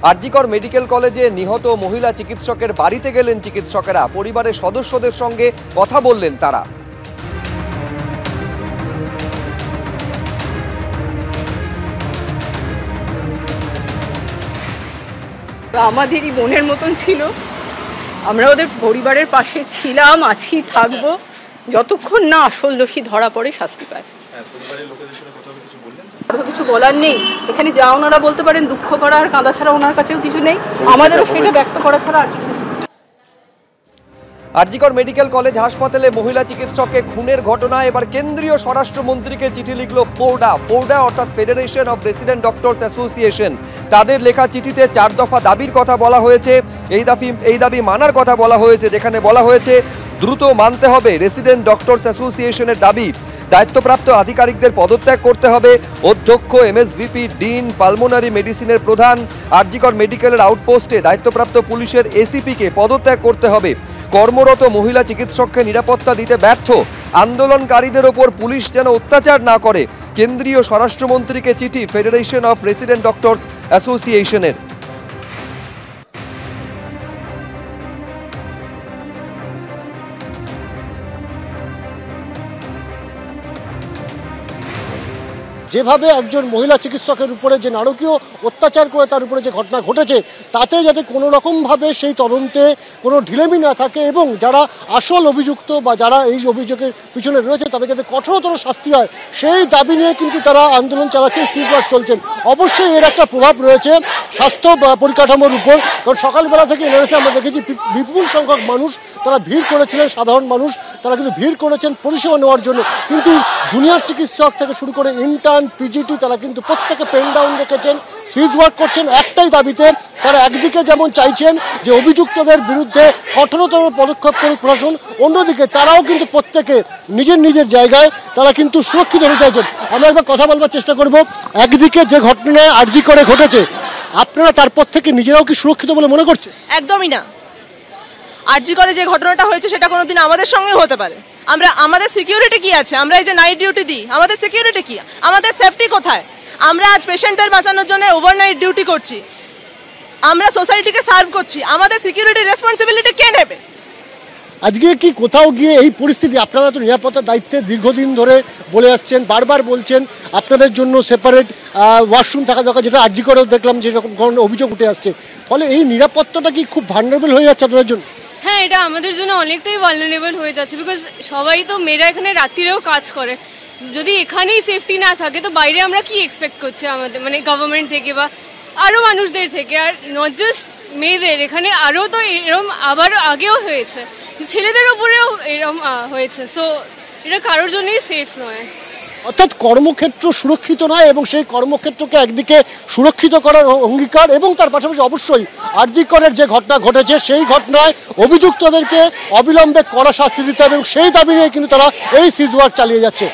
RG Kar medical কলেজে নিহত মহিলা চিকিৎসকের বাড়িতে গেলেন চিকিৎসকেরা, পরিবারের সদস্যদের সঙ্গে কথা বললেন তারা। আমাদেরই বোনের মতন ছিল, আমরা ওদের পরিবারের পাশে ছিলাম, আছি, থাকবো যতক্ষণ না আসল দোষী ধরা পড়ে, শাস্তি পায়। কিছু বলার নেই, এখানে যা ওনারা বলতে পারেন দুঃখ করা আর কাঁদা ছাড়া ওনার কাছেও কিছু নেই, আমাদেরও সেটা ব্যক্ত করা ছাড়া। আরজিকর মেডিকেল কলেজ হাসপাতালে মহিলা চিকিৎসককে খুনের ঘটনায় এবার কেন্দ্রীয় স্বরাষ্ট্রমন্ত্রীকে চিঠি লিখল ফোর্ডা অর্থাৎ federation of resident doctors association. তাদের লেখা চিঠিতে 4 দফা দাবির কথা বলা হয়েছে। এই দাবি মানার কথা বলা হয়েছে, যেখানে বলা হয়েছে দ্রুত মানতে হবে রেসিডেন্ট ডক্টরস অ্যাসোসিয়েশনের দাবি, দায়িত্বপ্রাপ্ত আধিকারিকদের পদত্যাগ করতে হবে, অধ্যক্ষ, এমএসভিপি, ডিন, পালমোনারি মেডিসিনের প্রধান, আরজিকর মেডিকেলের আউটপোস্টে দায়িত্বপ্রাপ্ত পুলিশের এসিপিকে পদত্যাগ করতে হবে, কর্মরত মহিলা চিকিৎসককে নিরাপত্তা দিতে ব্যর্থ আন্দোলনকারীদের ওপর পুলিশ যেন অত্যাচার না করে। কেন্দ্রীয় স্বরাষ্ট্রমন্ত্রীকে চিঠি ফেডারেশন অফ রেসিডেন্ট ডক্টরস অ্যাসোসিয়েশনের। যেভাবে একজন মহিলা চিকিৎসকের উপরে যে নারকীয় অত্যাচার করে তার উপরে যে ঘটনা ঘটেছে, তাতে যাতে কোনো রকমভাবে সেই তদন্তে কোনো ঢিলেমি না থাকে এবং যারা আসল অভিযুক্ত বা যারা এই অভিযোগের পিছনে রয়েছে তাদের যাতে কঠোরতর শাস্তি হয়, সেই দাবি নিয়ে কিন্তু তারা আন্দোলন চালাচ্ছেন, সিজওয়ার্ক চলছেন। অবশ্যই এর একটা প্রভাব রয়েছে স্বাস্থ্য পরিকাঠামোর উপর, কারণ সকালবেলা থেকে এনআরএসে আমরা দেখেছি বিপুল সংখ্যক মানুষ তারা ভিড় করেছিলেন, সাধারণ মানুষ তারা কিন্তু ভিড় করেছেন পরিষেবা নেওয়ার জন্য, কিন্তু জুনিয়র চিকিৎসক থেকে শুরু করে ইন্টার্ন, পিজিটি তারা কিন্তু প্রত্যেকে পেন ডাউন রেখেছেন, সিজ ওয়ার্ক করছেন একটাই দাবিতে। তারা একদিকে যেমন চাইছেন যে অভিযুক্তদের বিরুদ্ধে কঠোরতর পদক্ষেপ করুক প্রশাসন, অন্যদিকে তারাও কিন্তু প্রত্যেকে নিজের নিজের জায়গায় তারা কিন্তু সুরক্ষিত হতে চাইছেন। আমরা একবার কথা বলবার চেষ্টা করব। একদিকে যে ঘটনা আরজিকরে ঘটেছে, আপনারা তারপর থেকে নিজেরাও কি সুরক্ষিত বলে মনে করছেন? একদমই না। আরজিকরে যে ঘটনাটা হয়েছে সেটা কোনোদিন আমাদের সঙ্গেও হতে পারে। আমাদের সিকিউরিটি কি আছে? আমরা এই যে নাইট ডিউটি দিই, আমাদের সিকিউরিটি কি? আমাদের সেফটি কোথায়? আমরা আজ পেশেন্টের বাঁচানোর জন্য ওভারনাইট ডিউটি করছি, আমরা সোসাইটিকে সার্ভ করছি, আমাদের সিকিউরিটি রেসপন্সিবিলিটি কে নেবে? আজকে কি কোথাও গিয়ে এই পরিস্থিতি, আপনারা তো নিরাপত্তার দায়িত্বে দীর্ঘদিন ধরে বলে আসছেন, বারবার বলছেন আপনাদের জন্য সেপারেট ওয়াশরুম থাকা দরকার, যেটা আরজিকরেও দেখলাম যে রকম অভিযোগ উঠে আসছে, ফলে এই নিরাপত্তাটা কি খুব ভালনারেবল হয়ে যাচ্ছে আপনাদের জন্য? হ্যাঁ, এটা আমাদের জন্য অনেকটাই ভালনারেবল হয়ে যাচ্ছে, বিকজ সবাই তো মেয়েরা এখানে রাত্রিরেও কাজ করে। যদি এখানেই সেফটি না থাকে তো বাইরে আমরা কি এক্সপেক্ট করছি আমাদের, মানে গভর্নমেন্ট থেকে বা আরও মানুষদের থেকে? আর নট জাস্ট মেয়েদের, এখানে আরও তো এরকম আবার আগেও হয়েছে, ছেলেদের উপরেও এরকম হয়েছে। সো এটা কারোর জন্যই সেফ নয়। অর্থাৎ কর্মক্ষেত্র সুরক্ষিত নয় এবং সেই কর্মক্ষেত্রকে একদিকে সুরক্ষিত করার অঙ্গীকার, এবং তার পাশাপাশি অবশ্যই আরজিকরের যে ঘটনা ঘটেছে সেই ঘটনায় অভিযুক্তদেরকে অবিলম্বে কড়া শাস্তি দিতে হবে, এবং সেই দাবি নিয়ে কিন্তু তারা এই সিজওয়ার্ক চালিয়ে যাচ্ছে।